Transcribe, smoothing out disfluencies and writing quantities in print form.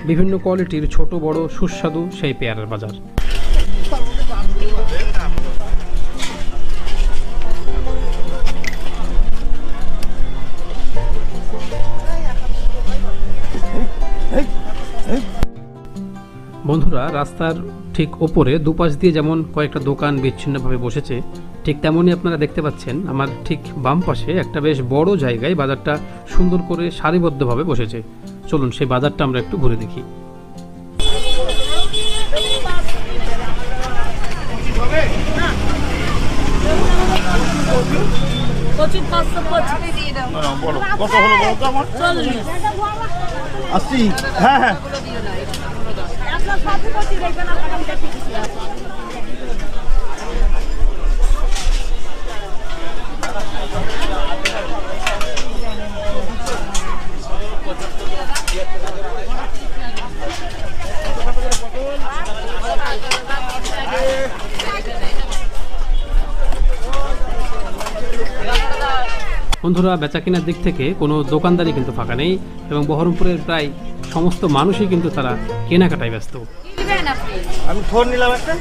বিভিন্ন কোয়ালিটির ছোট বড় সুস্বাদু সেই পেয়ারার বাজার। বন্ধুরা, রাস্তার ঠিক ওপরে দুপাশ দিয়ে যেমন কয়েকটা দোকান বিচ্ছিন্নভাবে বসেছে, ঠিক তেমনই আপনারা দেখতে পাচ্ছেন আমার ঠিক বাম পাশে একটা বেশ বড় জায়গায় বাজারটা সুন্দর করে সারিবদ্ধভাবে বসেছে। চলুন সেই বাজারটা আমরা একটু ঘুরে দেখি। হ্যাঁ, বন্ধুরা, বেচা কেনার দিক থেকে কোনো দোকানদারি কিন্তু ফাঁকা নেই এবং বহরমপুরের প্রায় সমস্ত মানুষই কিন্তু তারা কেনাকাটায় ব্যস্ত। আমি ফোন নিলাম একটা।